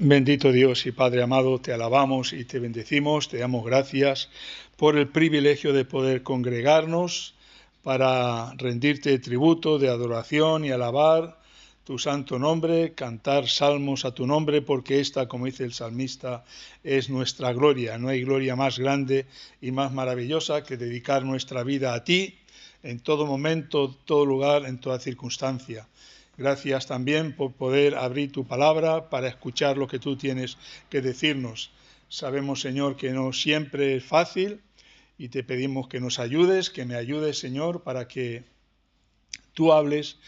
Bendito Dios y Padre amado, te alabamos y te bendecimos, te damos gracias por el privilegio de poder congregarnos para rendirte tributo de adoración y alabar tu santo nombre, cantar salmos a tu nombre, porque esta, como dice el salmista, es nuestra gloria. No hay gloria más grande y más maravillosa que dedicar nuestra vida a ti en todo momento, todo lugar, en toda circunstancia. Gracias también por poder abrir tu palabra para escuchar lo que tú tienes que decirnos. Sabemos, Señor, que no siempre es fácil y te pedimos que nos ayudes, que me ayudes, Señor, para que tú hables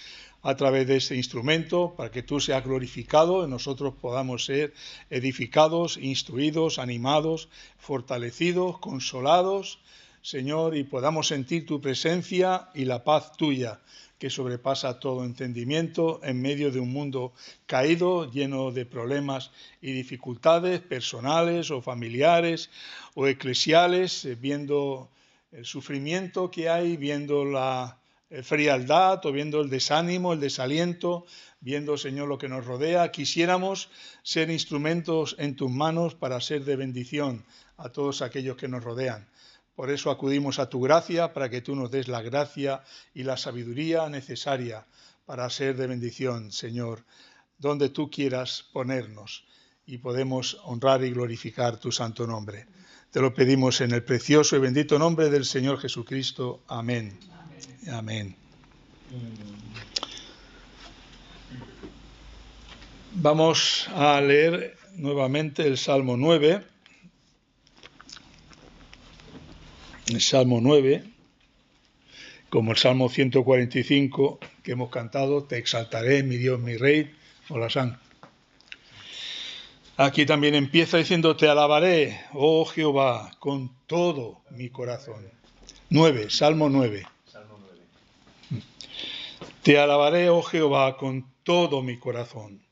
a través de este instrumento, para que tú seas glorificado y nosotros podamos ser edificados, instruidos, animados, fortalecidos, consolados, Señor, y podamos sentir tu presencia y la paz tuya, que sobrepasa todo entendimiento en medio de un mundo caído, lleno de problemas y dificultades personales o familiares o eclesiales, viendo el sufrimiento que hay, viendo la frialdad o viendo el desánimo, el desaliento, viendo, Señor, lo que nos rodea. Quisiéramos ser instrumentos en tus manos para ser de bendición a todos aquellos que nos rodean. Por eso acudimos a tu gracia, para que tú nos des la gracia y la sabiduría necesaria para ser de bendición, Señor, donde tú quieras ponernos y podemos honrar y glorificar tu santo nombre. Te lo pedimos en el precioso y bendito nombre del Señor Jesucristo. Amén. Amén. Vamos a leer nuevamente el Salmo 9. El Salmo 9, como el Salmo 145 que hemos cantado, te exaltaré, mi Dios, mi Rey, o la San. Aquí también empieza diciendo, te alabaré, oh Jehová, con todo mi corazón. 9, Salmo 9. Te alabaré, oh Jehová, con todo mi corazón.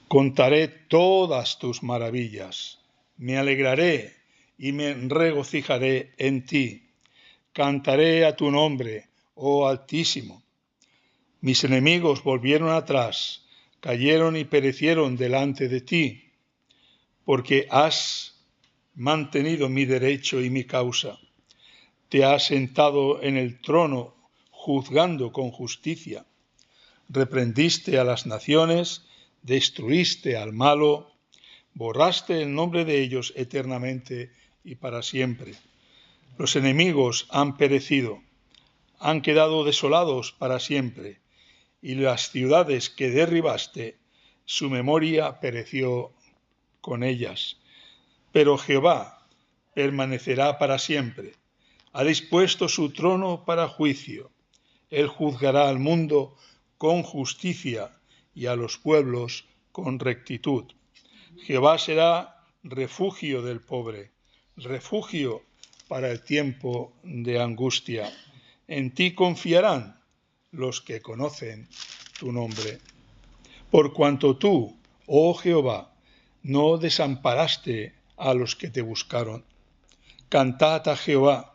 Contaré todas tus maravillas. Me alegraré y me regocijaré en ti. Cantaré a tu nombre, oh Altísimo. Mis enemigos volvieron atrás, cayeron y perecieron delante de ti, porque has mantenido mi derecho y mi causa. Te has sentado en el trono, juzgando con justicia. Reprendiste a las naciones, destruiste al malo, borraste el nombre de ellos eternamente y para siempre. Los enemigos han perecido, han quedado desolados para siempre, y las ciudades que derribaste, su memoria pereció con ellas. Pero Jehová permanecerá para siempre, ha dispuesto su trono para juicio. Él juzgará al mundo con justicia y a los pueblos con rectitud. Jehová será refugio del pobre, refugio para el tiempo de angustia. En ti confiarán los que conocen tu nombre. Por cuanto tú, oh Jehová, no desamparaste a los que te buscaron. Cantad a Jehová,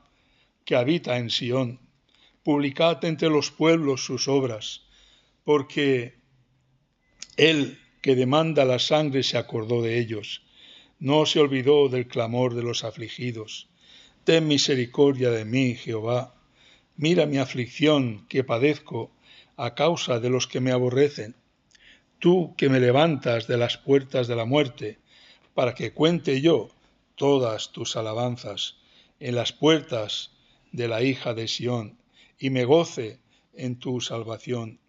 que habita en Sión. Publicad entre los pueblos sus obras, porque él que demanda la sangre se acordó de ellos. No se olvidó del clamor de los afligidos. Ten misericordia de mí, Jehová. Mira mi aflicción que padezco a causa de los que me aborrecen. Tú que me levantas de las puertas de la muerte, para que cuente yo todas tus alabanzas en las puertas de la hija de Sión, y me goce en tu salvación.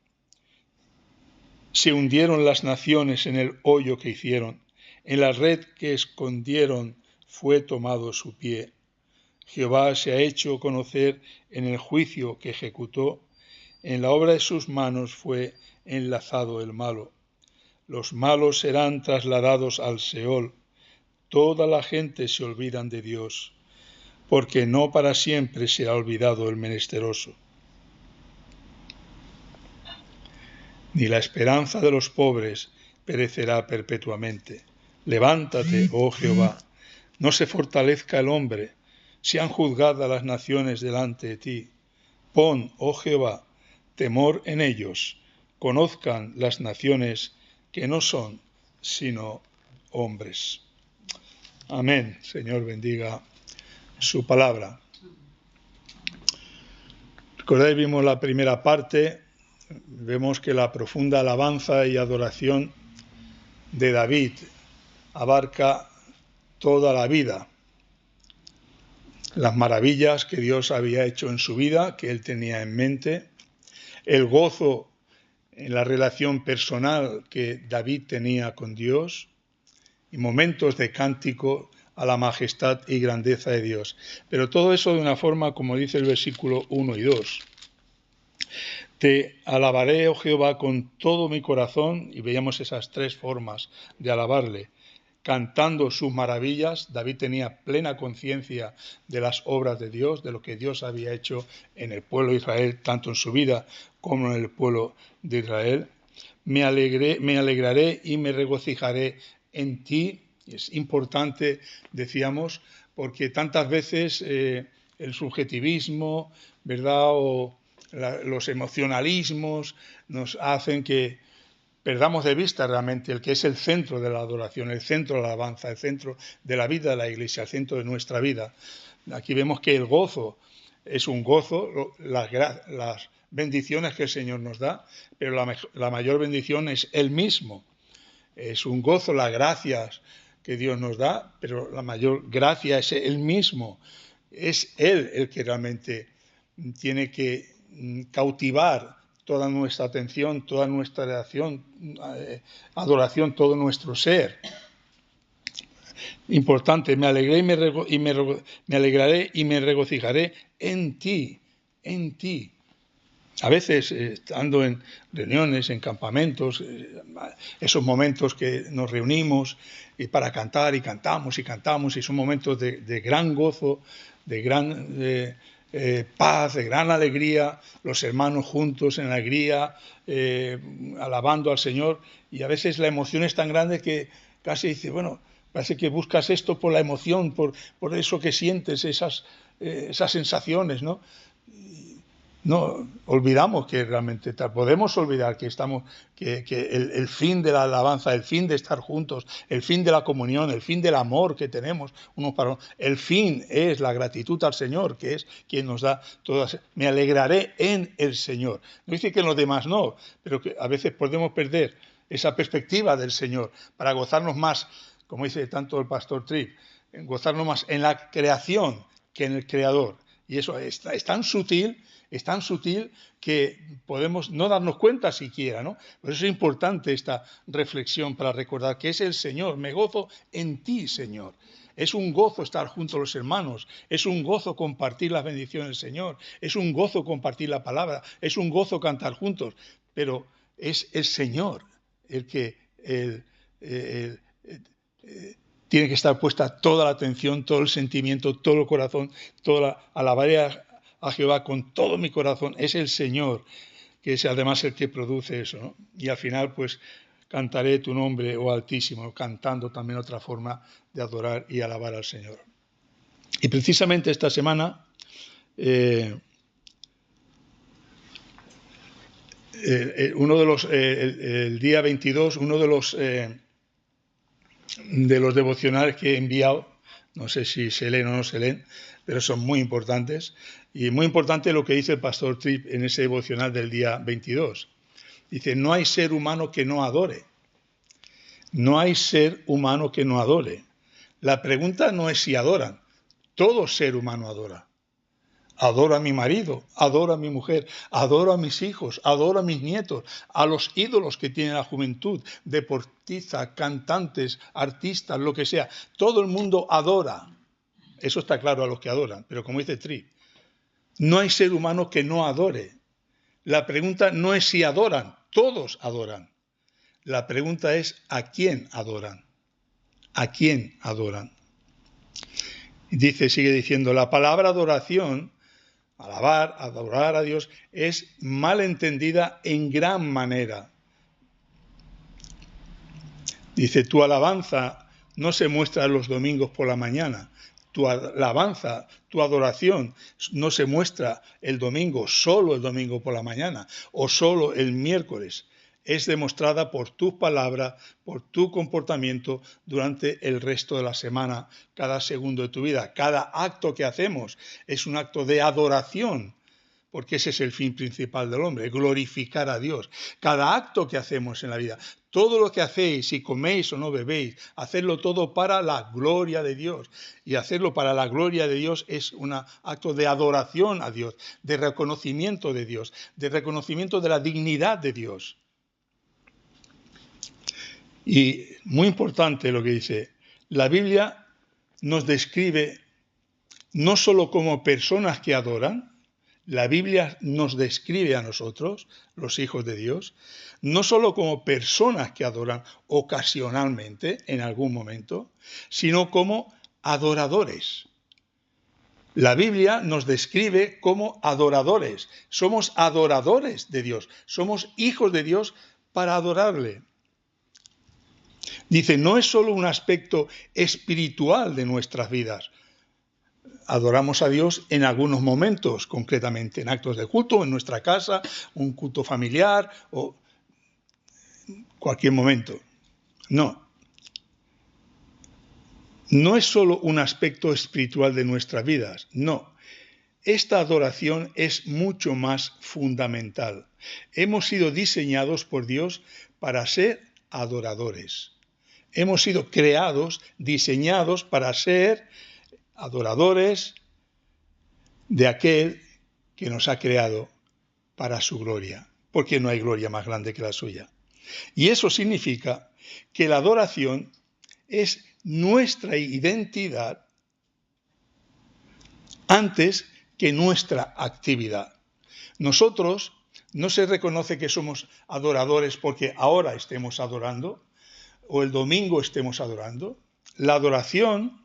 Se hundieron las naciones en el hoyo que hicieron, en la red que escondieron fue tomado su pie. Jehová se ha hecho conocer en el juicio que ejecutó, en la obra de sus manos fue enlazado el malo. Los malos serán trasladados al Seol, toda la gente se olvidan de Dios, porque no para siempre será olvidado el menesteroso. Ni la esperanza de los pobres perecerá perpetuamente. Levántate, oh Jehová, no se fortalezca el hombre, sean juzgadas las naciones delante de ti. Pon, oh Jehová, temor en ellos, conozcan las naciones que no son sino hombres. Amén. Señor, bendiga su palabra. Recordáis, vimos la primera parte, vemos que la profunda alabanza y adoración de David abarca toda la vida, las maravillas que Dios había hecho en su vida, que él tenía en mente, el gozo en la relación personal que David tenía con Dios y momentos de cántico a la majestad y grandeza de Dios. Pero todo eso de una forma, como dice el versículo 1 y 2. Te alabaré, oh Jehová, con todo mi corazón, y veíamos esas tres formas de alabarle. Cantando sus maravillas, David tenía plena conciencia de las obras de Dios, de lo que Dios había hecho en el pueblo de Israel, tanto en su vida como en el pueblo de Israel. Me alegraré y me regocijaré en ti. Es importante, decíamos, porque tantas veces el subjetivismo, ¿verdad?, o los emocionalismos nos hacen que perdamos de vista realmente el que es el centro de la adoración, el centro de la alabanza, el centro de la vida de la Iglesia, el centro de nuestra vida. Aquí vemos que el gozo es un gozo, las bendiciones que el Señor nos da, pero la mayor bendición es Él mismo. Es un gozo las gracias que Dios nos da, pero la mayor gracia es Él mismo. Es Él el que realmente tiene que cautivar toda nuestra atención, toda nuestra adoración, todo nuestro ser. Importante, me alegraré y me regocijaré en ti, en ti. A veces, estando en reuniones, en campamentos, esos momentos que nos reunimos para cantar y cantamos, y son momentos de gran gozo, de gran paz, de gran alegría, los hermanos juntos en alegría, alabando al Señor, y a veces la emoción es tan grande que casi dice, bueno, parece que buscas esto por la emoción, por eso que sientes, esas sensaciones, ¿no? No olvidamos que realmente podemos olvidar que estamos, que el fin de la alabanza, el fin de estar juntos, el fin de la comunión, el fin del amor que tenemos unos para otros, el fin es la gratitud al Señor, que es quien nos da todas. Me alegraré en el Señor. No dice que en los demás no, pero que a veces podemos perder esa perspectiva del Señor para gozarnos más, como dice tanto el pastor Tripp, gozarnos más en la creación que en el Creador. Y eso es tan sutil que podemos no darnos cuenta siquiera, ¿no? Por eso es importante esta reflexión para recordar que es el Señor. Me gozo en ti, Señor. Es un gozo estar junto a los hermanos, es un gozo compartir las bendiciones del Señor, es un gozo compartir la palabra, es un gozo cantar juntos, pero es el Señor el que tiene que estar puesta toda la atención, todo el sentimiento, todo el corazón, alabaré a Jehová con todo mi corazón. Es el Señor, que es además el que produce eso, ¿no? Y al final, pues, cantaré tu nombre, oh Altísimo, cantando también otra forma de adorar y alabar al Señor. Y precisamente esta semana, el día 22, uno de los devocionales que he enviado, no sé si se leen o no se leen, pero son muy importantes. Y muy importante lo que dice el pastor Tripp en ese devocional del día 22. Dice, no hay ser humano que no adore. No hay ser humano que no adore. La pregunta no es si adoran. Todo ser humano adora. Adoro a mi marido, adoro a mi mujer, adoro a mis hijos, adoro a mis nietos, a los ídolos que tiene la juventud, deportistas, cantantes, artistas, lo que sea. Todo el mundo adora. Eso está claro a los que adoran. Pero como dice Tripp, no hay ser humano que no adore. La pregunta no es si adoran, todos adoran. La pregunta es ¿a quién adoran? ¿A quién adoran? Sigue diciendo, la palabra adoración, alabar, adorar a Dios, es mal entendida en gran manera. Dice, tu alabanza no se muestra los domingos por la mañana. Tu alabanza, tu adoración no se muestra el domingo, solo el domingo por la mañana o solo el miércoles. es demostrada por tus palabras, por tu comportamiento durante el resto de la semana, cada segundo de tu vida. Cada acto que hacemos es un acto de adoración, porque ese es el fin principal del hombre, glorificar a Dios. Cada acto que hacemos en la vida, todo lo que hacéis, si coméis o no bebéis, hacedlo todo para la gloria de Dios. Y hacerlo para la gloria de Dios es un acto de adoración a Dios, de reconocimiento de Dios, de reconocimiento de la dignidad de Dios. Y muy importante lo que dice, la Biblia nos describe no solo como personas que adoran, la Biblia nos describe a nosotros, los hijos de Dios, no solo como personas que adoran ocasionalmente, en algún momento, sino como adoradores. La Biblia nos describe como adoradores. Somos adoradores de Dios, somos hijos de Dios para adorarle. Dice, no es solo un aspecto espiritual de nuestras vidas. Adoramos a Dios en algunos momentos, concretamente en actos de culto, en nuestra casa, un culto familiar o cualquier momento. No. No es solo un aspecto espiritual de nuestras vidas, no. Esta adoración es mucho más fundamental. Hemos sido diseñados por Dios para ser adoradores. Hemos sido creados, diseñados para ser adoradores de aquel que nos ha creado para su gloria, porque no hay gloria más grande que la suya. Y eso significa que la adoración es nuestra identidad antes que nuestra actividad. Nosotros no se reconoce que somos adoradores porque ahora estemos adorando o el domingo estemos adorando. La adoración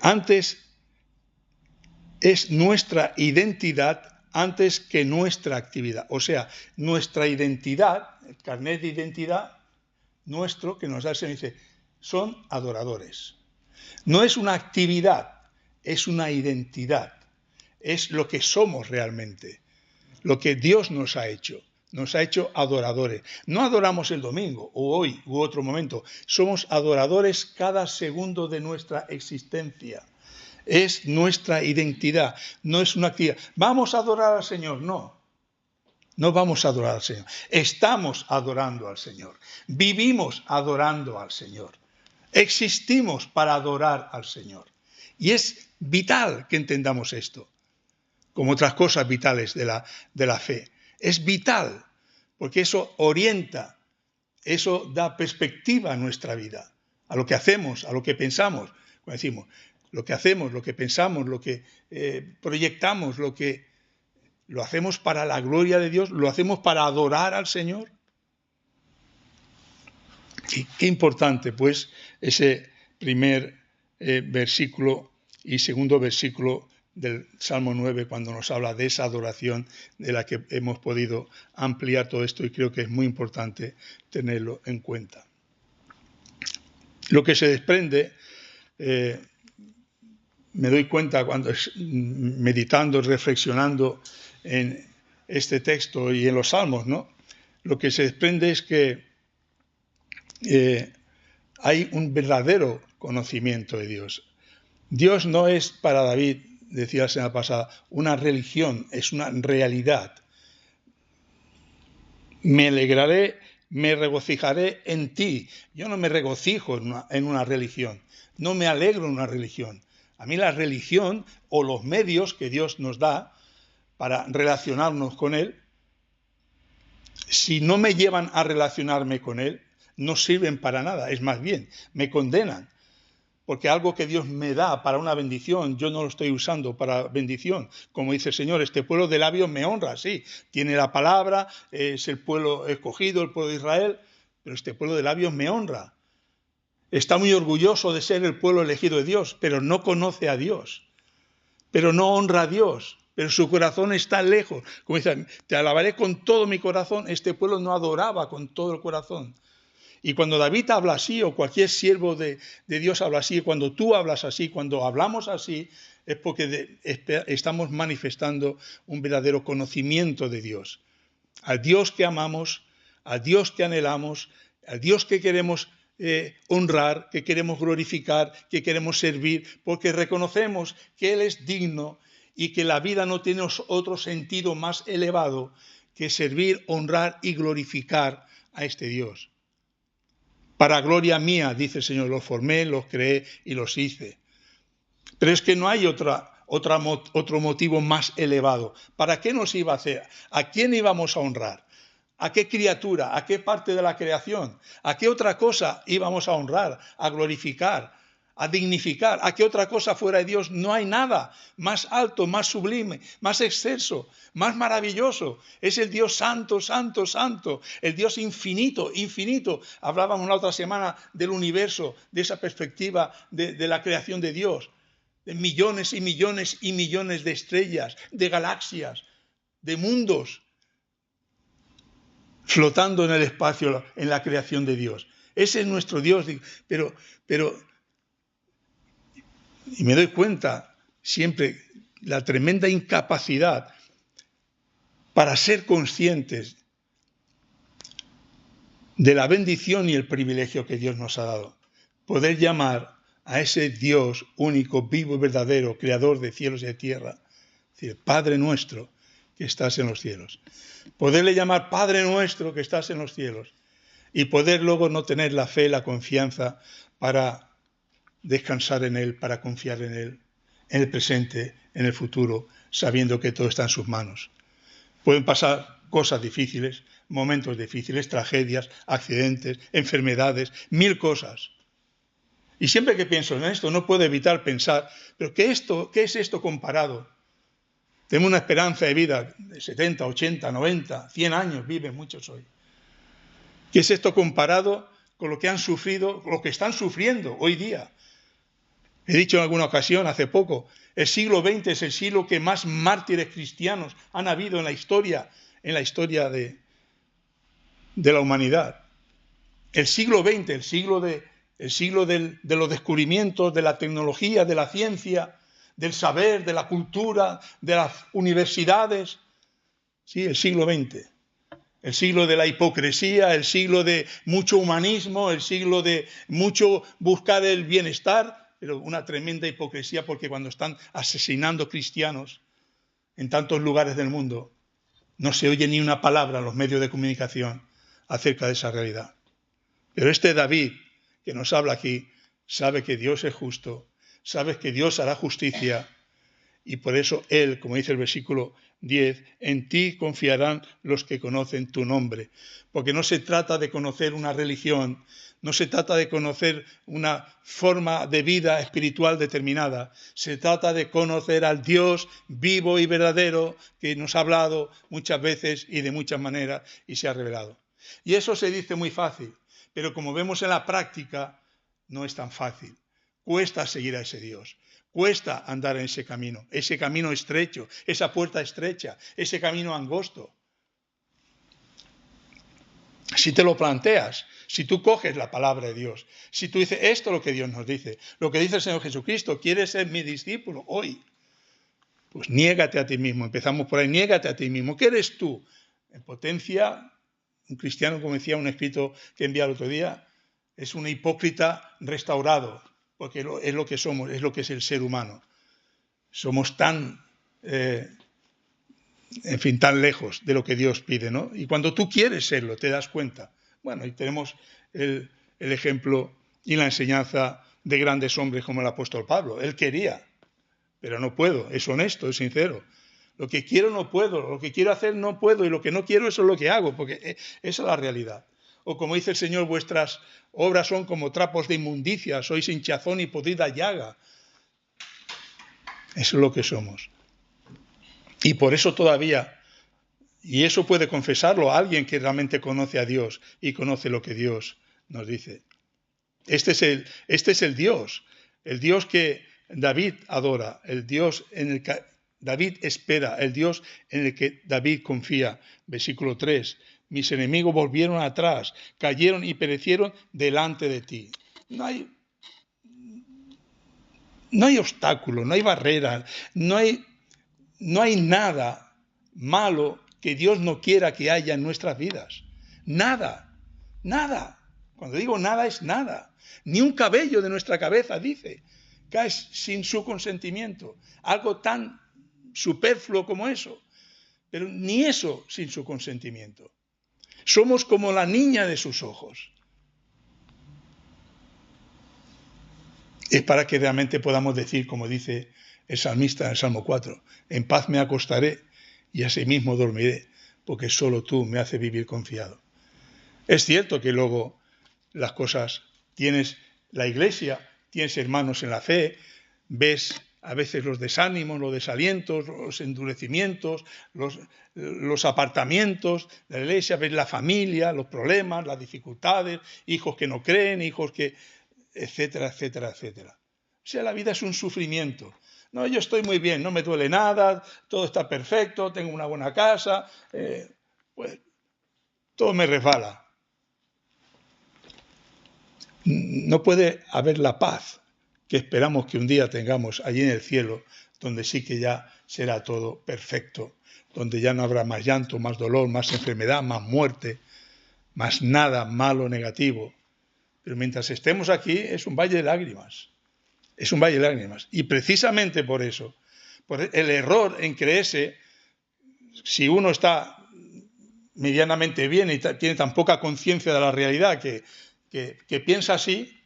antes es nuestra identidad antes que nuestra actividad. O sea, nuestra identidad, el carnet de identidad nuestro que nos da el Señor, dice, son adoradores. No es una actividad, es una identidad. Es lo que somos realmente, lo que Dios nos ha hecho adoradores. No adoramos el domingo, o hoy, u otro momento. Somos adoradores cada segundo de nuestra existencia. Es nuestra identidad, no es una actividad. ¿Vamos a adorar al Señor? No. No vamos a adorar al Señor. Estamos adorando al Señor. Vivimos adorando al Señor. Existimos para adorar al Señor. Y es vital que entendamos esto, como otras cosas vitales de la fe. Es vital, porque eso orienta, eso da perspectiva a nuestra vida, a lo que hacemos, a lo que pensamos. Como decimos, lo que hacemos, lo que pensamos, lo que proyectamos, lo hacemos para la gloria de Dios, lo hacemos para adorar al Señor. Y qué importante, pues, ese primer versículo y segundo versículo del Salmo 9, cuando nos habla de esa adoración de la que hemos podido ampliar todo esto, y creo que es muy importante tenerlo en cuenta. Lo que se desprende, me doy cuenta cuando meditando, reflexionando en este texto y en los Salmos, ¿no? Lo que se desprende es que hay un verdadero conocimiento de Dios. Dios no es para David, decía la semana pasada, una religión, es una realidad. Me alegraré, me regocijaré en ti. Yo no me regocijo en una religión, no me alegro en una religión. A mí la religión o los medios que Dios nos da para relacionarnos con Él, si no me llevan a relacionarme con Él, no sirven para nada, es más bien, me condenan. Porque algo que Dios me da para una bendición, yo no lo estoy usando para bendición. Como dice el Señor, este pueblo de labios me honra, sí, tiene la palabra, es el pueblo escogido, el pueblo de Israel, pero este pueblo de labios me honra. Está muy orgulloso de ser el pueblo elegido de Dios, pero no conoce a Dios, pero no honra a Dios, pero su corazón está lejos. Como dice, te alabaré con todo mi corazón, este pueblo no adoraba con todo el corazón. Y cuando David habla así, o cualquier siervo de Dios habla así, cuando tú hablas así, cuando hablamos así, es porque estamos manifestando un verdadero conocimiento de Dios. Al Dios que amamos, al Dios que anhelamos, al Dios que queremos honrar, que queremos glorificar, que queremos servir, porque reconocemos que Él es digno y que la vida no tiene otro sentido más elevado que servir, honrar y glorificar a este Dios. Para gloria mía, dice el Señor, los formé, los creé y los hice. Pero es que no hay otro motivo más elevado. ¿Para qué nos iba a hacer? ¿A quién íbamos a honrar? ¿A qué criatura? ¿A qué parte de la creación? ¿A qué otra cosa íbamos a honrar, a glorificar, a dignificar? ¿A qué otra cosa fuera de Dios? No hay nada más alto, más sublime, más excelso, más maravilloso. Es el Dios santo, santo, santo, el Dios infinito, infinito. Hablábamos la otra semana del universo, de esa perspectiva de la creación de Dios, de millones y millones y millones de estrellas, de galaxias, de mundos flotando en el espacio, en la creación de Dios. Ese es nuestro Dios. Pero, y me doy cuenta siempre la tremenda incapacidad para ser conscientes de la bendición y el privilegio que Dios nos ha dado. Poder llamar a ese Dios único, vivo y verdadero, creador de cielos y de tierra, es decir, Padre nuestro que estás en los cielos. Poderle llamar Padre nuestro que estás en los cielos. Y poder luego no tener la fe, la confianza para descansar en Él, para confiar en Él, en el presente, en el futuro, sabiendo que todo está en sus manos. Pueden pasar cosas difíciles, momentos difíciles, tragedias, accidentes, enfermedades, 1000 cosas. Y siempre que pienso en esto, no puedo evitar pensar, ¿pero qué es esto comparado? Tengo una esperanza de vida de 70, 80, 90, 100 años, viven muchos hoy. ¿Qué es esto comparado con lo que han sufrido, lo que están sufriendo hoy día? He dicho en alguna ocasión, hace poco, el siglo XX es el siglo que más mártires cristianos han habido en la historia de la humanidad. El siglo XX, el siglo de los descubrimientos, de la tecnología, de la ciencia, del saber, de la cultura, de las universidades. Sí, el siglo XX. El siglo de la hipocresía, el siglo de mucho humanismo, el siglo de mucho buscar el bienestar, pero una tremenda hipocresía porque cuando están asesinando cristianos en tantos lugares del mundo, no se oye ni una palabra en los medios de comunicación acerca de esa realidad. Pero este David, que nos habla aquí, sabe que Dios es justo, sabe que Dios hará justicia y por eso él, como dice el versículo 10, en ti confiarán los que conocen tu nombre. Porque no se trata de conocer una religión, no se trata de conocer una forma de vida espiritual determinada. Se trata de conocer al Dios vivo y verdadero que nos ha hablado muchas veces y de muchas maneras y se ha revelado. Y eso se dice muy fácil, pero como vemos en la práctica, no es tan fácil. Cuesta seguir a ese Dios. Cuesta andar en ese camino estrecho, esa puerta estrecha, ese camino angosto. Si te lo planteas, si tú coges la palabra de Dios, si tú dices esto es lo que Dios nos dice, lo que dice el Señor Jesucristo, ¿quieres ser mi discípulo hoy? Pues niégate a ti mismo, empezamos por ahí, niégate a ti mismo. ¿Qué eres tú? En potencia, un cristiano, como decía un escrito que envié el otro día, es un hipócrita restaurado, porque es lo que somos, es lo que es el ser humano. Somos tan, tan lejos de lo que Dios pide, ¿no? Y cuando tú quieres serlo, te das cuenta. Bueno, y tenemos el ejemplo y la enseñanza de grandes hombres como el apóstol Pablo. Él quería, pero no puedo. Es honesto, es sincero. Lo que quiero no puedo, lo que quiero hacer no puedo y lo que no quiero eso es lo que hago, porque esa es la realidad. O como dice el Señor, vuestras obras son como trapos de inmundicia, sois hinchazón y podrida llaga. Eso es lo que somos. Y por eso todavía, y eso puede confesarlo a alguien que realmente conoce a Dios y conoce lo que Dios nos dice. Este es el Dios que David adora, el Dios en el que David espera, el Dios en el que David confía. Versículo 3, mis enemigos volvieron atrás, cayeron y perecieron delante de ti. No hay obstáculo, no hay barrera, no hay nada malo que Dios no quiera que haya en nuestras vidas. Nada, nada. Cuando digo nada es nada. Ni un cabello de nuestra cabeza, dice, cae sin su consentimiento. Algo tan superfluo como eso. Pero ni eso sin su consentimiento. Somos como la niña de sus ojos. Es para que realmente podamos decir, como dice el salmista en el Salmo 4, en paz me acostaré y asimismo dormiré, porque solo tú me haces vivir confiado. Es cierto que luego las cosas, tienes la iglesia, tienes hermanos en la fe, ves a veces los desánimos, los desalientos, los endurecimientos, los apartamientos de la iglesia, ves la familia, los problemas, las dificultades, hijos que no creen, hijos que... etcétera, etcétera, etcétera. O sea, la vida es un sufrimiento. No, yo estoy muy bien, no me duele nada, todo está perfecto, tengo una buena casa, pues todo me resbala. No puede haber la paz que esperamos que un día tengamos allí en el cielo, donde sí que ya será todo perfecto, donde ya no habrá más llanto, más dolor, más enfermedad, más muerte, más nada malo, negativo. Pero mientras estemos aquí es un valle de lágrimas. Es un valle de lágrimas. Y precisamente por eso, por el error en creerse, si uno está medianamente bien y tiene tan poca conciencia de la realidad que piensa así,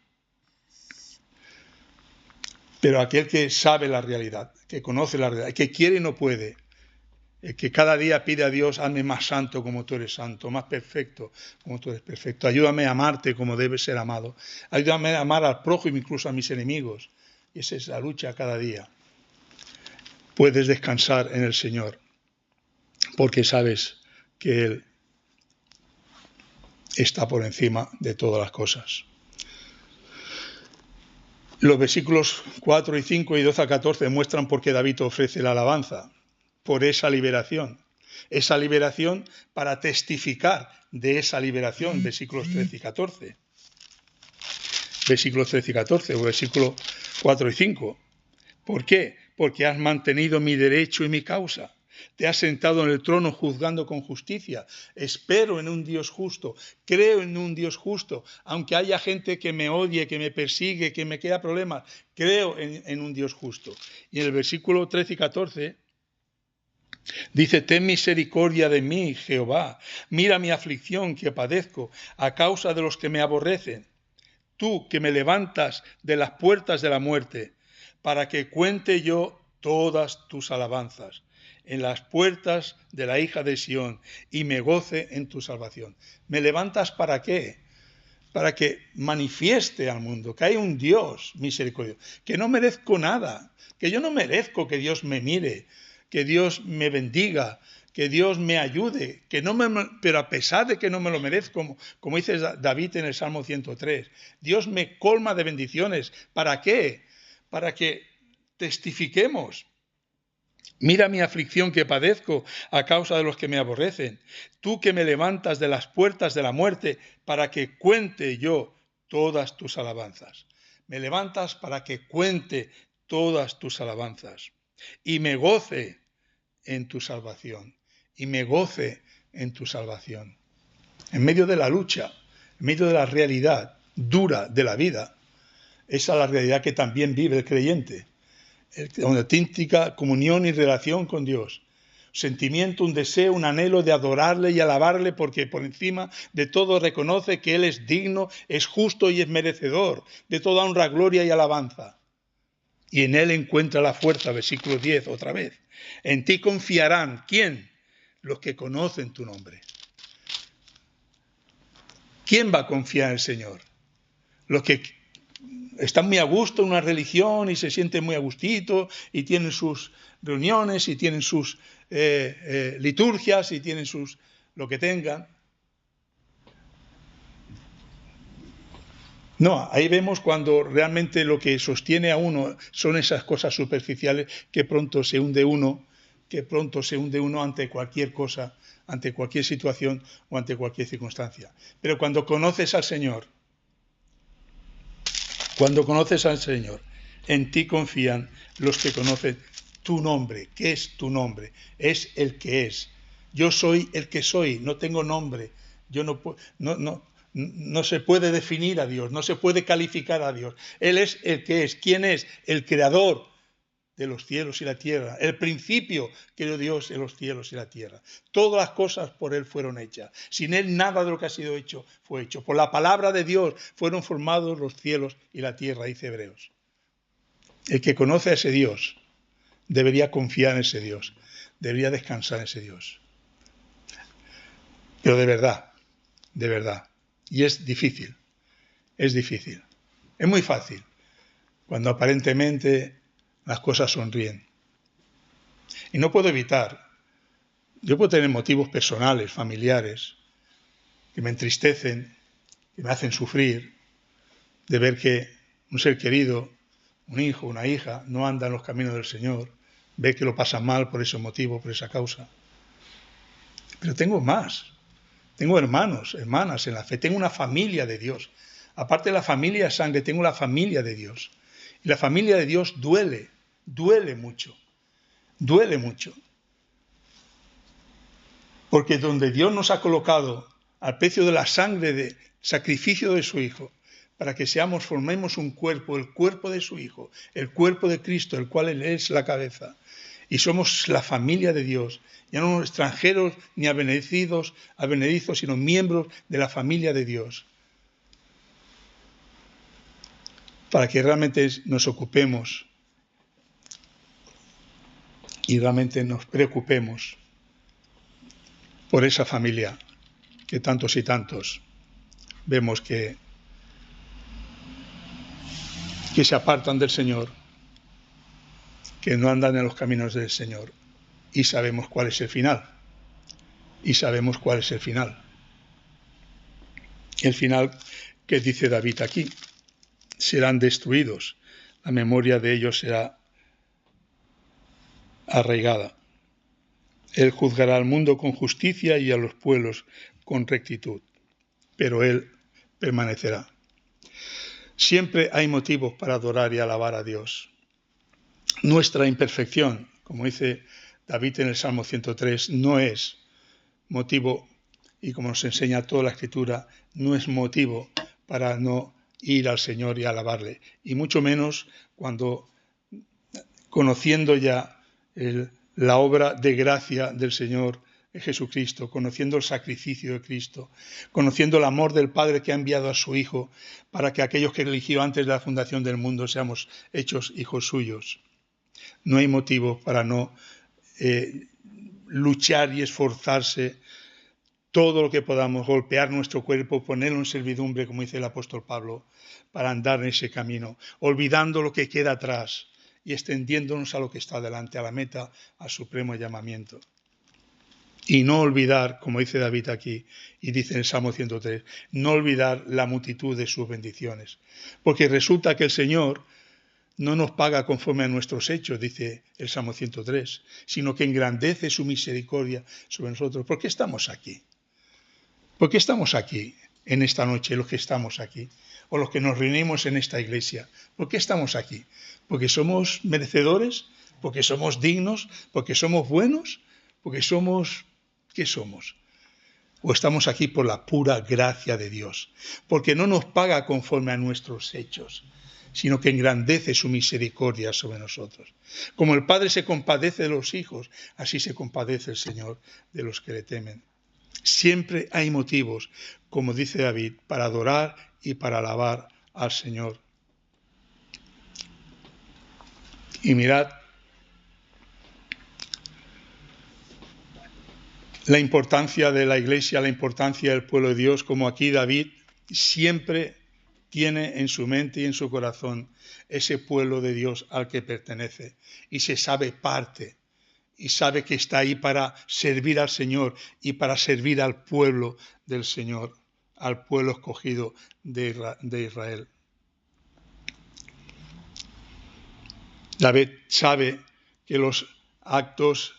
pero aquel que sabe la realidad, que conoce la realidad, que quiere y no puede, que cada día pide a Dios, hazme más santo como tú eres santo, más perfecto como tú eres perfecto, ayúdame a amarte como debes ser amado, ayúdame a amar al prójimo, incluso a mis enemigos. Y esa es la lucha cada día. Puedes descansar en el Señor, porque sabes que Él está por encima de todas las cosas. Los versículos 4 y 5 y 12 a 14 muestran por qué David ofrece la alabanza, por esa liberación para testificar de esa liberación, versículos 13 y 14. Versículos 13 y 14, o versículos 4 y 5. ¿Por qué? Porque has mantenido mi derecho y mi causa. Te has sentado en el trono juzgando con justicia. Espero en un Dios justo. Creo en un Dios justo. Aunque haya gente que me odie, que me persigue, que me crea problemas, creo en un Dios justo. Y en el versículo 13 y 14 dice, ten misericordia de mí, Jehová. Mira mi aflicción que padezco a causa de los que me aborrecen. Tú que me levantas de las puertas de la muerte, para que cuente yo todas tus alabanzas en las puertas de la hija de Sión y me goce en tu salvación. ¿Me levantas para qué? Para que manifieste al mundo que hay un Dios misericordioso, que no merezco nada, que yo no merezco que Dios me mire, que Dios me bendiga, que Dios me ayude, pero a pesar de que no me lo merezco, como dice David en el Salmo 103, Dios me colma de bendiciones. ¿Para qué? Para que testifiquemos. Mira mi aflicción que padezco a causa de los que me aborrecen. Tú que me levantas de las puertas de la muerte para que cuente yo todas tus alabanzas. Me levantas para que cuente todas tus alabanzas y me goce en tu salvación. Y me goce en tu salvación. En medio de la lucha, en medio de la realidad dura de la vida, esa es la realidad que también vive el creyente. Una auténtica comunión y relación con Dios. Sentimiento, un deseo, un anhelo de adorarle y alabarle, porque por encima de todo reconoce que Él es digno, es justo y es merecedor de toda honra, gloria y alabanza. Y en Él encuentra la fuerza, versículo 10, otra vez. En ti confiarán, ¿quién? Los que conocen tu nombre. ¿Quién va a confiar en el Señor? Los que están muy a gusto en una religión y se sienten muy a gustito y tienen sus reuniones y tienen sus liturgias y tienen sus lo que tengan. No, ahí vemos cuando realmente lo que sostiene a uno son esas cosas superficiales que pronto se hunde uno ante cualquier cosa, ante cualquier situación o ante cualquier circunstancia. Pero cuando conoces al Señor, en ti confían los que conocen tu nombre. ¿Qué es tu nombre? Es el que es. Yo soy el que soy, no tengo nombre. Yo no se puede definir a Dios, no se puede calificar a Dios. Él es el que es. ¿Quién es? El creador de los cielos y la tierra. El principio creó Dios en los cielos y la tierra. Todas las cosas por Él fueron hechas. Sin Él nada de lo que ha sido hecho fue hecho. Por la palabra de Dios fueron formados los cielos y la tierra, dice Hebreos. El que conoce a ese Dios debería confiar en ese Dios, debería descansar en ese Dios. Pero de verdad. Y es difícil. Es muy fácil cuando aparentemente las cosas sonríen. Y no puedo evitar. Yo puedo tener motivos personales, familiares, que me entristecen, que me hacen sufrir, de ver que un ser querido, un hijo, una hija, no anda en los caminos del Señor, ve que lo pasan mal por ese motivo, por esa causa. Pero tengo más. Tengo hermanos, hermanas en la fe. Tengo una familia de Dios. Aparte de la familia de sangre, tengo la familia de Dios. Y la familia de Dios duele mucho. Duele mucho. Porque donde Dios nos ha colocado al precio de la sangre de sacrificio de su Hijo, para que formemos un cuerpo, el cuerpo de su Hijo, el cuerpo de Cristo, el cual Él es la cabeza. Y somos la familia de Dios, ya no extranjeros ni advenedizos, sino miembros de la familia de Dios. Para que realmente nos ocupemos y realmente nos preocupemos por esa familia que tantos y tantos vemos que se apartan del Señor, que no andan en los caminos del Señor. Y sabemos cuál es el final. El final que dice David aquí: serán destruidos, la memoria de ellos será arraigada. Él juzgará al mundo con justicia y a los pueblos con rectitud, pero Él permanecerá. Siempre hay motivos para adorar y alabar a Dios. Nuestra imperfección, como dice David en el Salmo 103, no es motivo, y como nos enseña toda la Escritura, no es motivo para no ir al Señor y alabarle. Y mucho menos cuando, conociendo ya la obra de gracia del Señor Jesucristo, conociendo el sacrificio de Cristo, conociendo el amor del Padre que ha enviado a su Hijo para que aquellos que eligió antes de la fundación del mundo seamos hechos hijos suyos. No hay motivo para no luchar y esforzarse todo lo que podamos, golpear nuestro cuerpo, ponerlo en servidumbre, como dice el apóstol Pablo, para andar en ese camino, olvidando lo que queda atrás y extendiéndonos a lo que está delante, a la meta, al supremo llamamiento. Y no olvidar, como dice David aquí, y dice en el Salmo 103, no olvidar la multitud de sus bendiciones. Porque resulta que el Señor no nos paga conforme a nuestros hechos, dice el Salmo 103, sino que engrandece su misericordia sobre nosotros. ¿Por qué estamos aquí? ¿Por qué estamos aquí en esta noche, los que estamos aquí? O los que nos reunimos en esta iglesia. ¿Por qué estamos aquí? ¿Porque somos merecedores? ¿Porque somos dignos? ¿Porque somos buenos? ¿Porque somos... ¿Qué somos? ¿O estamos aquí por la pura gracia de Dios? Porque no nos paga conforme a nuestros hechos, sino que engrandece su misericordia sobre nosotros. Como el Padre se compadece de los hijos, así se compadece el Señor de los que le temen. Siempre hay motivos, como dice David, para adorar y para alabar al Señor. Y mirad la importancia de la Iglesia, la importancia del pueblo de Dios, como aquí David siempre tiene en su mente y en su corazón ese pueblo de Dios al que pertenece y se sabe parte. Y sabe que está ahí para servir al Señor y para servir al pueblo del Señor, al pueblo escogido de Israel. David sabe que los actos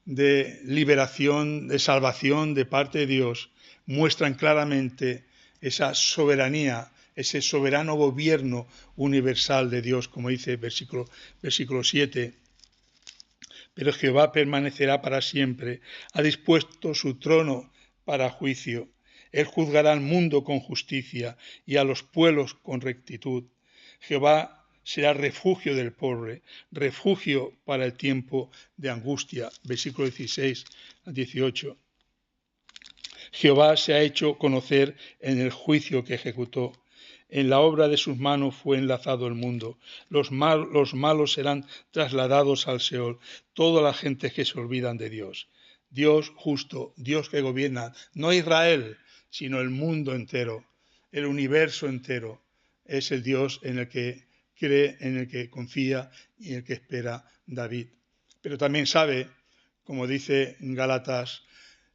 de liberación, de salvación de parte de Dios, muestran claramente esa soberanía, ese soberano gobierno universal de Dios, como dice versículo 7. Pero Jehová permanecerá para siempre, ha dispuesto su trono para juicio. Él juzgará al mundo con justicia y a los pueblos con rectitud. Jehová será refugio del pobre, refugio para el tiempo de angustia. Versículo 16 al 18. Jehová se ha hecho conocer en el juicio que ejecutó. En la obra de sus manos fue enlazado el mundo. Los malos serán trasladados al Seol. Toda la gente que se olvidan de Dios. Dios justo, Dios que gobierna, no Israel, sino el mundo entero, el universo entero. Es el Dios en el que cree, en el que confía y en el que espera David. Pero también sabe, como dice en Gálatas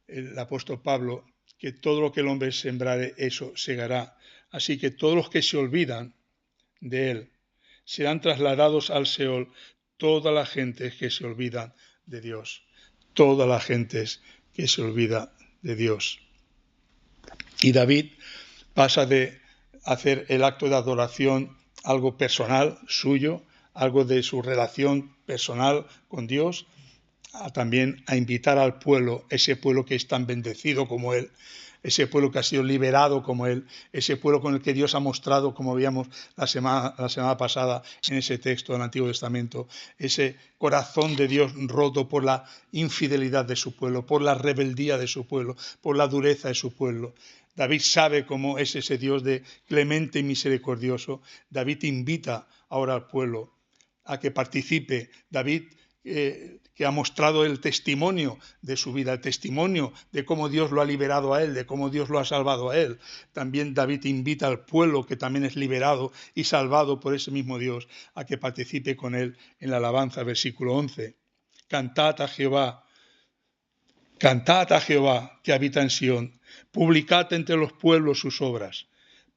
el apóstol Pablo, que todo lo que el hombre sembrare, eso segará. Así que todos los que se olvidan de él serán trasladados al Seol, toda la gente que se olvidan de Dios. Toda la gente que se olvida de Dios. Y David pasa de hacer el acto de adoración algo personal, suyo, algo de su relación personal con Dios, también a invitar al pueblo, ese pueblo que es tan bendecido como él, ese pueblo que ha sido liberado como él, ese pueblo con el que Dios ha mostrado, como veíamos la semana pasada en ese texto del Antiguo Testamento, ese corazón de Dios roto por la infidelidad de su pueblo, por la rebeldía de su pueblo, por la dureza de su pueblo. David sabe cómo es ese Dios de clemente y misericordioso. David invita ahora al pueblo a que participe. David que ha mostrado el testimonio de su vida, el testimonio de cómo Dios lo ha liberado a él, de cómo Dios lo ha salvado a él. También David invita al pueblo que también es liberado y salvado por ese mismo Dios a que participe con él en la alabanza, versículo 11. Cantad a Jehová que habita en Sión, publicad entre los pueblos sus obras.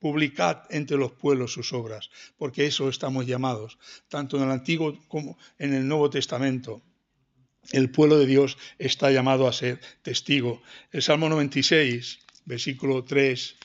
Publicad entre los pueblos sus obras, porque eso estamos llamados, tanto en el Antiguo como en el Nuevo Testamento. El pueblo de Dios está llamado a ser testigo. El Salmo 96, versículo 3,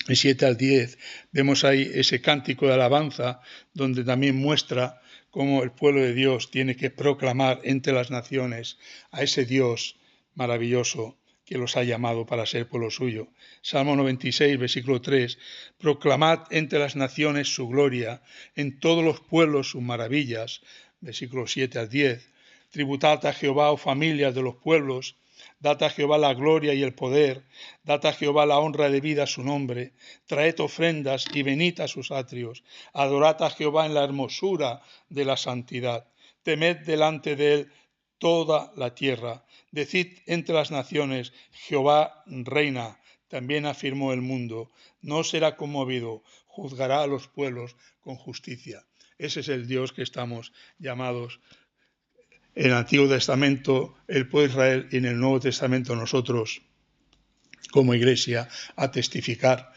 7 al 10, vemos ahí ese cántico de alabanza, donde también muestra cómo el pueblo de Dios tiene que proclamar entre las naciones a ese Dios maravilloso que los ha llamado para ser pueblo suyo. Salmo 96, versículo 3, proclamad entre las naciones su gloria, en todos los pueblos sus maravillas. Versículo 7 al 10, tributad a Jehová, oh familias de los pueblos, dad a Jehová la gloria y el poder, dad a Jehová la honra debida a su nombre, traed ofrendas y venid a sus atrios, adorad a Jehová en la hermosura de la santidad, temed delante de él toda la tierra, decid entre las naciones, Jehová reina, también afirmó el mundo, no será conmovido, juzgará a los pueblos con justicia. Ese es el Dios que estamos llamados en el Antiguo Testamento, el pueblo de Israel, y en el Nuevo Testamento nosotros, como iglesia, a testificar.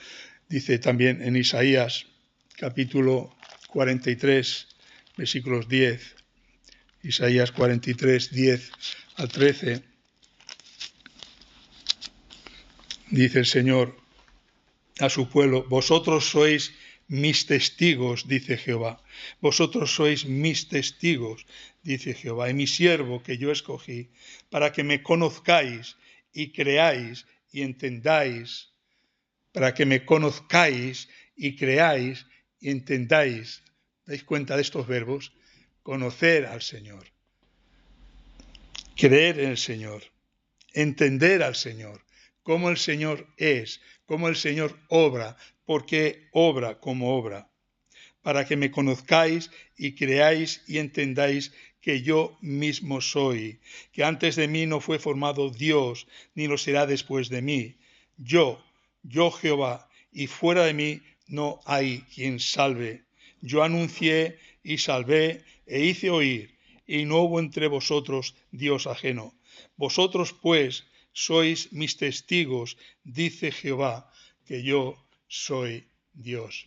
Dice también en Isaías, capítulo 43, versículos 10, Isaías 43, 10 al 13, dice el Señor a su pueblo, vosotros sois mis testigos, dice Jehová. Vosotros sois mis testigos, dice Jehová, y mi siervo que yo escogí, para que me conozcáis y creáis y entendáis, para que me conozcáis y creáis y entendáis. ¿Dais cuenta de estos verbos? Conocer al Señor, creer en el Señor, entender al Señor, cómo el Señor es, cómo el Señor obra, por qué obra como obra, para que me conozcáis y creáis y entendáis que yo mismo soy, que antes de mí no fue formado Dios, ni lo será después de mí. Yo Jehová, y fuera de mí no hay quien salve. Yo anuncié y salvé e hice oír, y no hubo entre vosotros Dios ajeno. Vosotros pues sois mis testigos, dice Jehová, que yo soy Dios.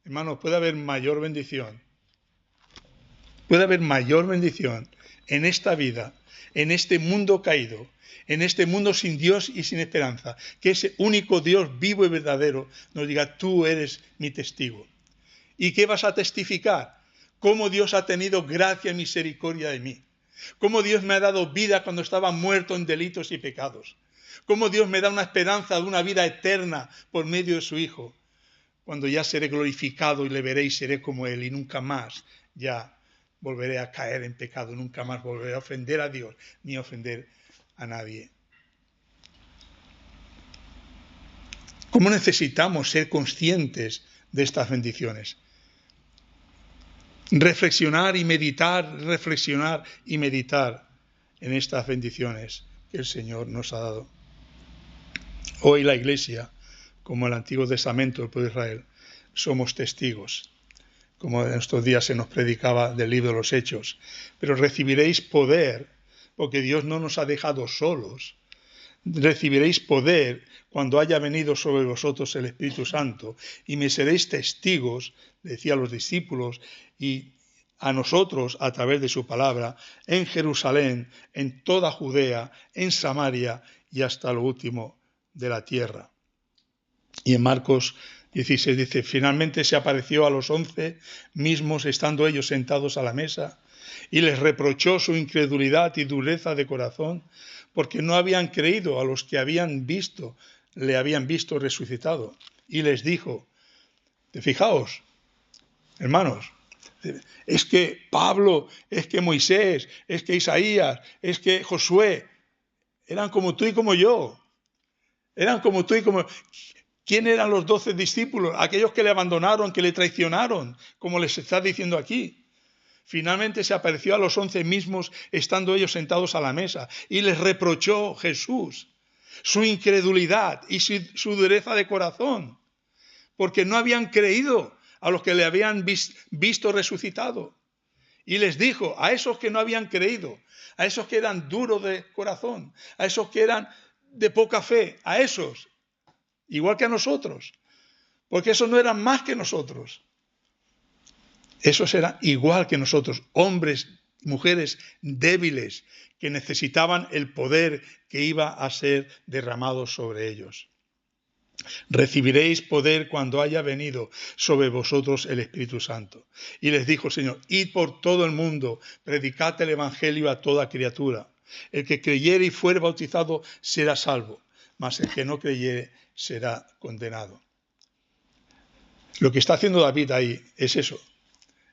Hermanos, puede haber mayor bendición en esta vida en este mundo caído, en este mundo sin Dios y sin esperanza, que ese único Dios vivo y verdadero nos diga, tú eres mi testigo. ¿Y qué vas a testificar? Cómo Dios ha tenido gracia y misericordia de mí. Cómo Dios me ha dado vida cuando estaba muerto en delitos y pecados. Cómo Dios me da una esperanza de una vida eterna por medio de su Hijo. Cuando ya seré glorificado y le veré y seré como Él y nunca más ya volveré a caer en pecado, nunca más volveré a ofender a Dios ni a ofender a nadie. ¿Cómo necesitamos ser conscientes de estas bendiciones? Reflexionar y meditar en estas bendiciones que el Señor nos ha dado. Hoy la Iglesia, como el Antiguo Testamento del pueblo de Israel, somos testigos, como en estos días se nos predicaba del libro de los Hechos. Pero recibiréis poder, porque Dios no nos ha dejado solos. Recibiréis poder cuando haya venido sobre vosotros el Espíritu Santo, y me seréis testigos, decía a los discípulos, y a nosotros a través de su palabra, en Jerusalén, en toda Judea, en Samaria y hasta lo último de la tierra. Y en Marcos 16 dice, finalmente se apareció a los 11 mismos, estando ellos sentados a la mesa, y les reprochó su incredulidad y dureza de corazón, porque no habían creído a los que le habían visto resucitado. Y les dijo, fijaos, hermanos, es que Pablo, es que Moisés, es que Isaías, es que Josué, eran como tú y como yo. Eran como tú y como... ¿Quién eran los 12 discípulos? Aquellos que le abandonaron, que le traicionaron, como les está diciendo aquí. Finalmente se apareció a los 11 mismos, estando ellos sentados a la mesa, y les reprochó Jesús su incredulidad y su dureza de corazón, porque no habían creído a los que le habían visto resucitado. Y les dijo a esos que no habían creído, a esos que eran duros de corazón, a esos que eran de poca fe, a esos, igual que a nosotros, porque esos no eran más que nosotros. Esos eran igual que nosotros, hombres, mujeres débiles que necesitaban el poder que iba a ser derramado sobre ellos. Recibiréis poder cuando haya venido sobre vosotros el Espíritu Santo. Y les dijo el Señor, id por todo el mundo, predicad el Evangelio a toda criatura. El que creyere y fuere bautizado será salvo, mas el que no creyere será condenado. Lo que está haciendo David ahí es eso.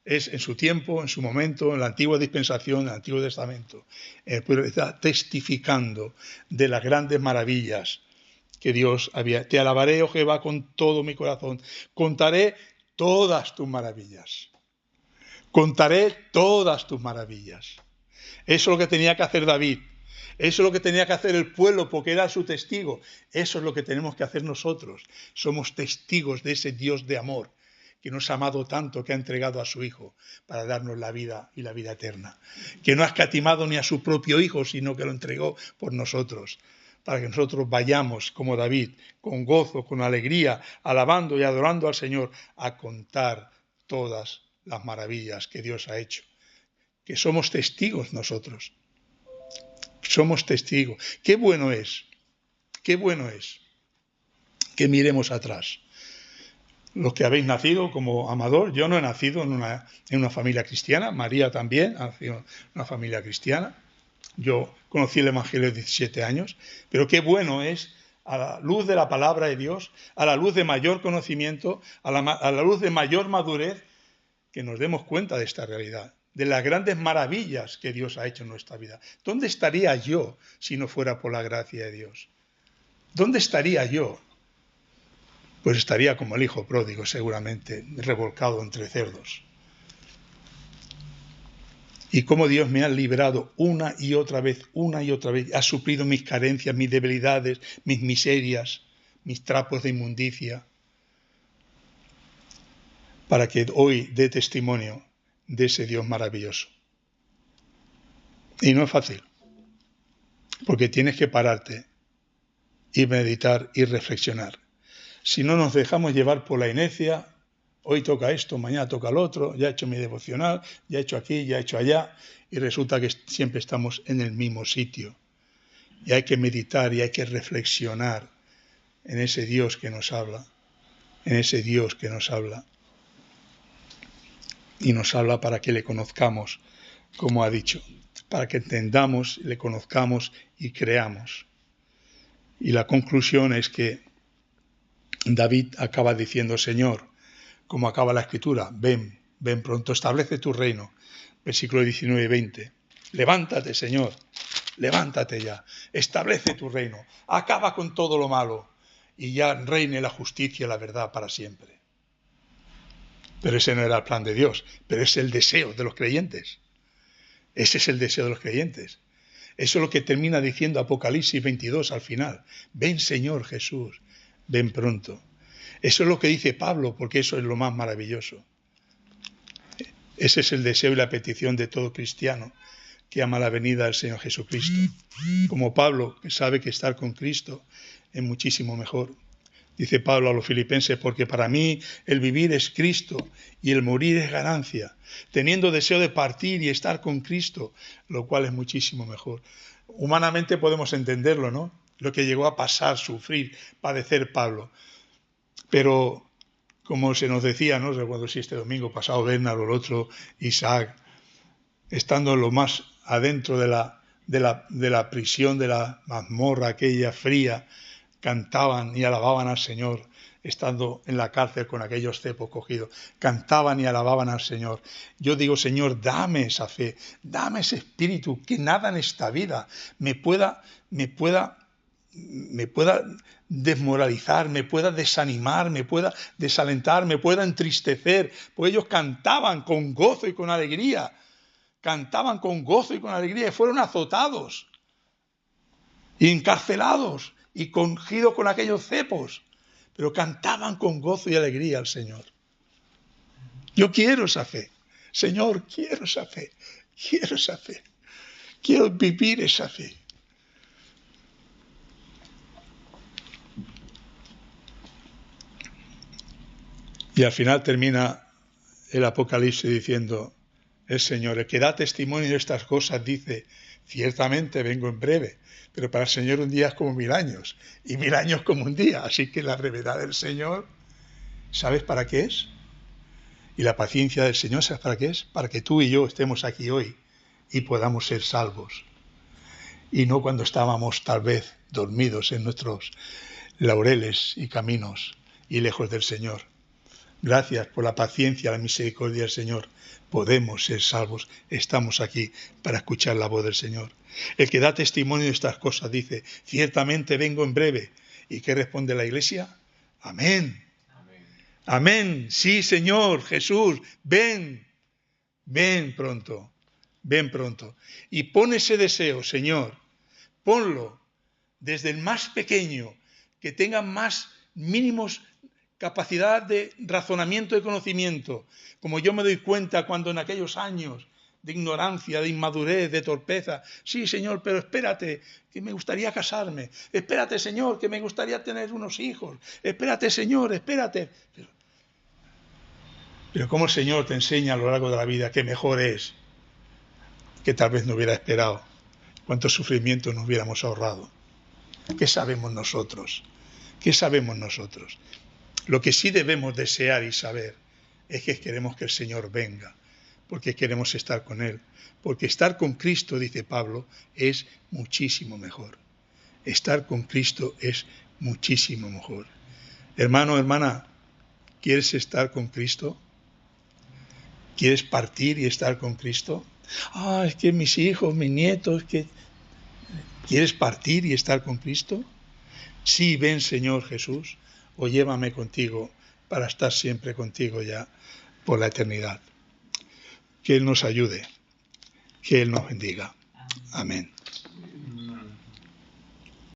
Es en su tiempo, en su momento, en la antigua dispensación, en el Antiguo Testamento. El pueblo está testificando de las grandes maravillas que Dios había. Te alabaré, oh Jehová, con todo mi corazón. Contaré todas tus maravillas. Contaré todas tus maravillas. Eso es lo que tenía que hacer David. Eso es lo que tenía que hacer el pueblo porque era su testigo. Eso es lo que tenemos que hacer nosotros. Somos testigos de ese Dios de amor que nos ha amado tanto, que ha entregado a su Hijo para darnos la vida y la vida eterna. Que no ha escatimado ni a su propio Hijo, sino que lo entregó por nosotros, para que nosotros vayamos, como David, con gozo, con alegría, alabando y adorando al Señor, a contar todas las maravillas que Dios ha hecho. Que somos testigos nosotros. Somos testigos. Qué bueno es que miremos atrás. Los que habéis nacido como Amador, yo no he nacido en una familia cristiana, María también ha nacido en una familia cristiana. Yo conocí el Evangelio de 17 años, pero qué bueno es, a la luz de la palabra de Dios, a la luz de mayor conocimiento, a la luz de mayor madurez, que nos demos cuenta de esta realidad, de las grandes maravillas que Dios ha hecho en nuestra vida. ¿Dónde estaría yo si no fuera por la gracia de Dios? ¿Dónde estaría yo? Pues estaría como el hijo pródigo, seguramente, revolcado entre cerdos. Y cómo Dios me ha librado una y otra vez, ha suplido mis carencias, mis debilidades, mis miserias, mis trapos de inmundicia, para que hoy dé testimonio de ese Dios maravilloso. Y no es fácil, porque tienes que pararte y meditar y reflexionar. Si no nos dejamos llevar por la inercia, Hoy toca esto, mañana toca lo otro, ya he hecho mi devocional, ya he hecho aquí, ya he hecho allá, y resulta que siempre estamos en el mismo sitio. Y hay que meditar y hay que reflexionar en ese Dios que nos habla, en ese Dios que nos habla. Y nos habla para que le conozcamos, como ha dicho, para que entendamos, le conozcamos y creamos. Y la conclusión es que David acaba diciendo: Señor, como acaba la escritura, ven pronto, establece tu reino. Versículo 19 y 20. Levántate, Señor, levántate ya, establece tu reino, acaba con todo lo malo y ya reine la justicia y la verdad para siempre. Pero ese no era el plan de Dios, pero es el deseo de los creyentes. Ese es el deseo de los creyentes. Eso es lo que termina diciendo Apocalipsis 22 al final. Ven, Señor Jesús, ven pronto. Eso es lo que dice Pablo, porque eso es lo más maravilloso. Ese es el deseo y la petición de todo cristiano que ama la venida del Señor Jesucristo. Como Pablo, que sabe que estar con Cristo es muchísimo mejor. Dice Pablo a los filipenses: porque para mí el vivir es Cristo y el morir es ganancia, teniendo deseo de partir y estar con Cristo, lo cual es muchísimo mejor. Humanamente podemos entenderlo, ¿no? Lo que llegó a pasar, sufrir, padecer Pablo. Pero, como se nos decía, no recuerdo si este domingo pasado, Bernard o el otro, Isaac, estando lo más adentro de la prisión, de la mazmorra aquella fría, cantaban y alababan al Señor, estando en la cárcel con aquellos cepos cogidos, cantaban y alababan al Señor. Yo digo: Señor, dame esa fe, dame ese espíritu, que nada en esta vida me pueda desmoralizar, me pueda desanimar, me pueda desalentar, me pueda entristecer, porque ellos cantaban con gozo y con alegría, y fueron azotados y encarcelados y cogidos con aquellos cepos, pero cantaban con gozo y alegría al Señor. Yo quiero esa fe, Señor, quiero esa fe, quiero vivir esa fe. Y al final termina el Apocalipsis diciendo el Señor: el que da testimonio de estas cosas dice: ciertamente vengo en breve. Pero para el Señor un día es como 1000 años, y 1000 años como un día. Así que la brevedad del Señor, ¿sabes para qué es? Y la paciencia del Señor, ¿sabes para qué es? Para que tú y yo estemos aquí hoy y podamos ser salvos. Y no cuando estábamos tal vez dormidos en nuestros laureles y caminos y lejos del Señor. Gracias por la paciencia y la misericordia del Señor. Podemos ser salvos. Estamos aquí para escuchar la voz del Señor. El que da testimonio de estas cosas dice: ciertamente vengo en breve. ¿Y qué responde la Iglesia? Amén. Amén. Sí, Señor Jesús, ven. Ven pronto. Ven pronto. Y pon ese deseo, Señor. Ponlo desde el más pequeño, que tenga más mínimos capacidad de razonamiento y conocimiento, como yo me doy cuenta cuando en aquellos años de ignorancia, de inmadurez, de torpeza: sí, Señor, pero espérate, que me gustaría casarme; espérate, Señor, que me gustaría tener unos hijos; espérate, Señor, espérate. Pero cómo el Señor te enseña a lo largo de la vida que mejor es, que tal vez no hubiera esperado, cuántos sufrimientos nos hubiéramos ahorrado. ¿Qué sabemos nosotros? ¿Qué sabemos nosotros? Lo que sí debemos desear y saber es que queremos que el Señor venga, porque queremos estar con Él. Porque estar con Cristo, dice Pablo, es muchísimo mejor. Estar con Cristo es muchísimo mejor. Hermano, hermana, ¿quieres estar con Cristo? ¿Quieres partir y estar con Cristo? Es que mis hijos, mis nietos, ¿quieres partir y estar con Cristo? Sí, ven, Señor Jesús, o llévame contigo para estar siempre contigo ya por la eternidad. Que Él nos ayude, que Él nos bendiga. Amén.